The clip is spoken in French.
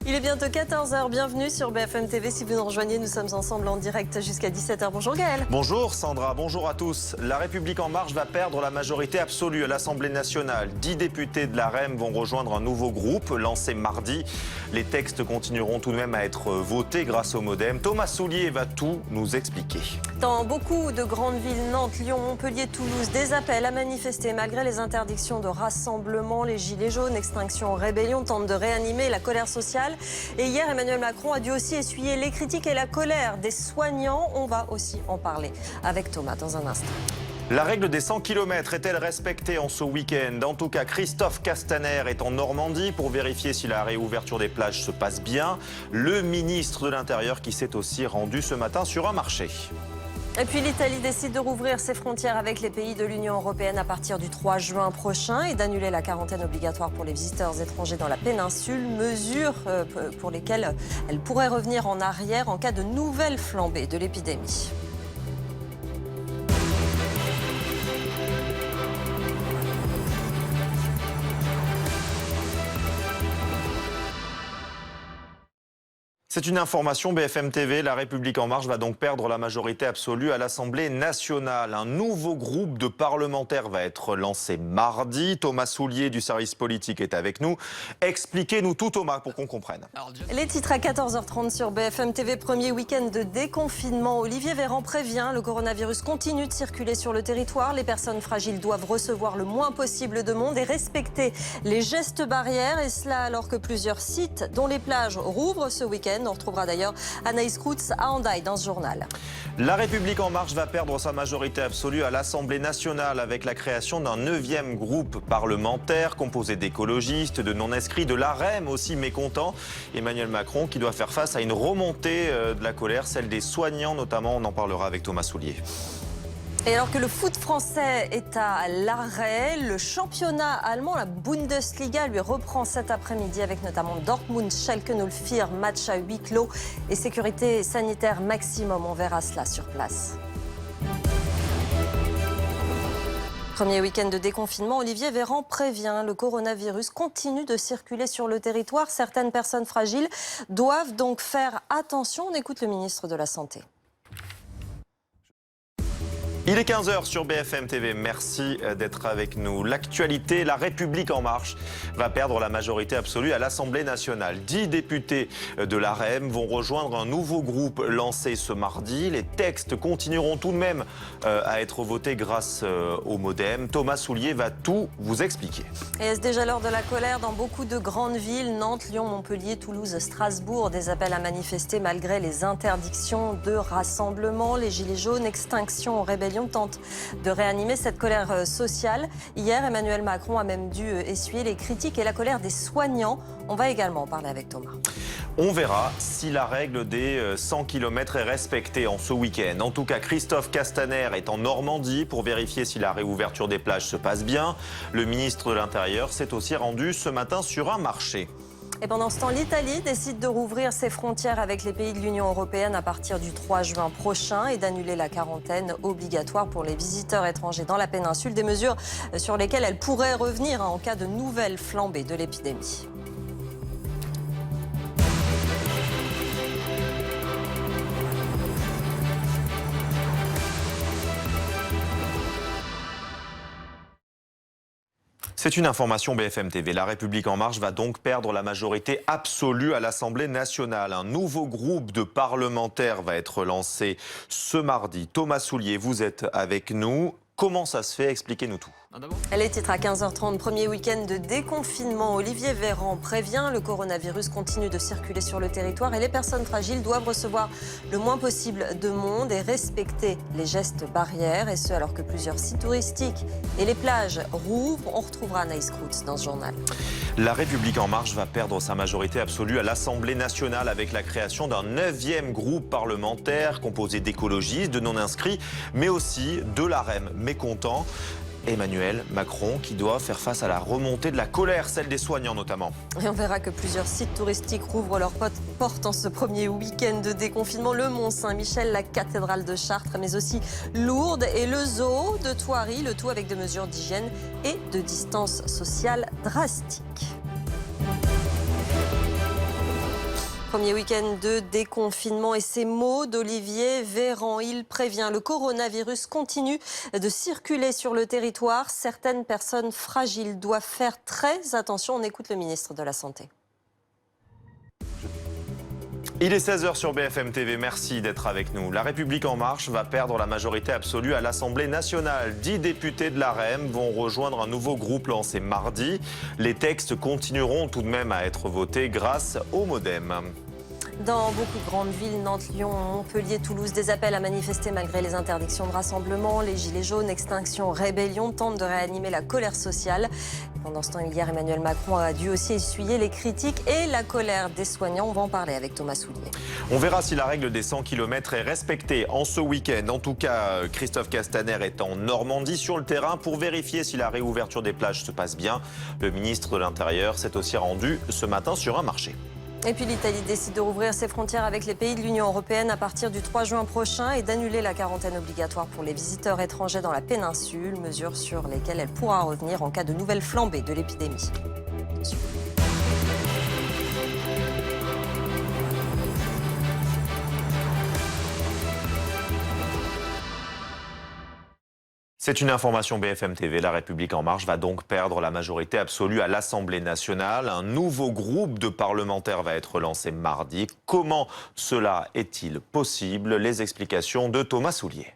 Il est bientôt 14 h, bienvenue sur BFM TV. Si vous nous rejoignez, nous sommes ensemble en direct jusqu'à 17 h. Bonjour Gaël. Bonjour Sandra, bonjour à tous. La République En Marche va perdre la majorité absolue à l'Assemblée nationale. 10 députés de la REM vont rejoindre un nouveau groupe lancé mardi. Les textes continueront tout de même à être votés grâce au Modem. Thomas Soulier va tout nous expliquer. Dans beaucoup de grandes villes, Nantes, Lyon, Montpellier, Toulouse, des appels à manifester malgré les interdictions de rassemblement. Les Gilets jaunes, Extinction Rébellion tentent de réanimer la colère sociale. Et hier, Emmanuel Macron a dû aussi essuyer les critiques et la colère des soignants. On va aussi en parler avec Thomas dans un instant. La règle des 100 km est-elle respectée en ce week-end? En tout cas, Christophe Castaner est en Normandie pour vérifier si la réouverture des plages se passe bien. Le ministre de l'Intérieur qui s'est aussi rendu ce matin sur un marché. Et puis l'Italie décide de rouvrir ses frontières avec les pays de l'Union européenne à partir du 3 juin prochain et d'annuler la quarantaine obligatoire pour les visiteurs étrangers dans la péninsule, mesures pour lesquelles elle pourrait revenir en arrière en cas de nouvelle flambée de l'épidémie. C'est une information BFM TV. La République En Marche va donc perdre la majorité absolue à l'Assemblée nationale. Un nouveau groupe de parlementaires va être lancé mardi. Thomas Soulier du service politique est avec nous. Expliquez-nous tout, Thomas, pour qu'on comprenne. Les titres à 14 h 30 sur BFM TV. Premier week-end de déconfinement. Olivier Véran prévient, le coronavirus continue de circuler sur le territoire. Les personnes fragiles doivent recevoir le moins possible de monde et respecter les gestes barrières. Et cela alors que plusieurs sites, dont les plages, rouvrent ce week-end. On retrouvera d'ailleurs Anaïs Kroutz à Hendaye dans ce journal. La République En Marche va perdre sa majorité absolue à l'Assemblée nationale avec la création d'un 9e groupe parlementaire composé d'écologistes, de non-inscrits, de la REM aussi mécontents. Emmanuel Macron qui doit faire face à une remontée de la colère, celle des soignants notamment. On en parlera avec Thomas Soulier. Et alors que le foot français est à l'arrêt, le championnat allemand, la Bundesliga, lui reprend cet après-midi avec notamment Dortmund, Schalke 04, match à huis clos et sécurité sanitaire maximum. On verra cela sur place. Premier week-end de déconfinement, Olivier Véran prévient, le coronavirus continue de circuler sur le territoire. Certaines personnes fragiles doivent donc faire attention. On écoute le ministre de la Santé. Il est 15 h sur BFM TV. Merci d'être avec nous. L'actualité, la République En Marche va perdre la majorité absolue à l'Assemblée nationale. 10 députés de la REM vont rejoindre un nouveau groupe lancé ce mardi. Les textes continueront tout de même à être votés grâce au Modem. Thomas Soulier va tout vous expliquer. Et est-ce déjà l'heure de la colère dans beaucoup de grandes villes, Nantes, Lyon, Montpellier, Toulouse, Strasbourg? Des appels à manifester malgré les interdictions de rassemblement. Les Gilets jaunes, Extinction Rébellion tente de réanimer cette colère sociale. Hier, Emmanuel Macron a même dû essuyer les critiques et la colère des soignants. On va également en parler avec Thomas. On verra si la règle des 100 km est respectée en ce week-end. En tout cas, Christophe Castaner est en Normandie pour vérifier si la réouverture des plages se passe bien. Le ministre de l'Intérieur s'est aussi rendu ce matin sur un marché. Et pendant ce temps, l'Italie décide de rouvrir ses frontières avec les pays de l'Union européenne à partir du 3 juin prochain et d'annuler la quarantaine obligatoire pour les visiteurs étrangers dans la péninsule. Des mesures sur lesquelles elle pourrait revenir en cas de nouvelle flambée de l'épidémie. C'est une information BFM TV. La République En Marche va donc perdre la majorité absolue à l'Assemblée nationale. Un nouveau groupe de parlementaires va être lancé ce mardi. Thomas Soulier, vous êtes avec nous. Comment ça se fait? Expliquez-nous tout. Les titres à 15 h 30, premier week-end de déconfinement. Olivier Véran prévient, le coronavirus continue de circuler sur le territoire et les personnes fragiles doivent recevoir le moins possible de monde et respecter les gestes barrières. Et ce, alors que plusieurs sites touristiques et les plages rouvrent. On retrouvera Anaïs Kroutz dans ce journal. La République En Marche va perdre sa majorité absolue à l'Assemblée nationale avec la création d'un 9e groupe parlementaire composé d'écologistes, de non-inscrits, mais aussi de la REM mécontents. Emmanuel Macron qui doit faire face à la remontée de la colère, celle des soignants notamment. Et on verra que plusieurs sites touristiques rouvrent leurs portes en ce premier week-end de déconfinement. Le Mont-Saint-Michel, la cathédrale de Chartres, mais aussi Lourdes et le zoo de Thoiry, le tout avec des mesures d'hygiène et de distance sociale drastiques. Premier week-end de déconfinement et ces mots d'Olivier Véran. Il prévient, le coronavirus continue de circuler sur le territoire. Certaines personnes fragiles doivent faire très attention. On écoute le ministre de la Santé. Il est 16h sur BFM TV, merci d'être avec nous. La République En Marche va perdre la majorité absolue à l'Assemblée nationale. 10 députés de l'AREM vont rejoindre un nouveau groupe lancé mardi. Les textes continueront tout de même à être votés grâce au MoDem. Dans beaucoup de grandes villes, Nantes, Lyon, Montpellier, Toulouse, des appels à manifester malgré les interdictions de rassemblement. Les Gilets jaunes, Extinction, Rébellion tentent de réanimer la colère sociale. Pendant ce temps, hier, Emmanuel Macron a dû aussi essuyer les critiques et la colère des soignants. On va en parler avec Thomas Soulier. On verra si la règle des 100 km est respectée en ce week-end. En tout cas, Christophe Castaner est en Normandie sur le terrain pour vérifier si la réouverture des plages se passe bien. Le ministre de l'Intérieur s'est aussi rendu ce matin sur un marché. Et puis l'Italie décide de rouvrir ses frontières avec les pays de l'Union européenne à partir du 3 juin prochain et d'annuler la quarantaine obligatoire pour les visiteurs étrangers dans la péninsule, mesures sur lesquelles elle pourra revenir en cas de nouvelle flambée de l'épidémie. C'est une information BFM TV. La République En Marche va donc perdre la majorité absolue à l'Assemblée nationale. Un nouveau groupe de parlementaires va être lancé mardi. Comment cela est-il possible? Les explications de Thomas Soulier.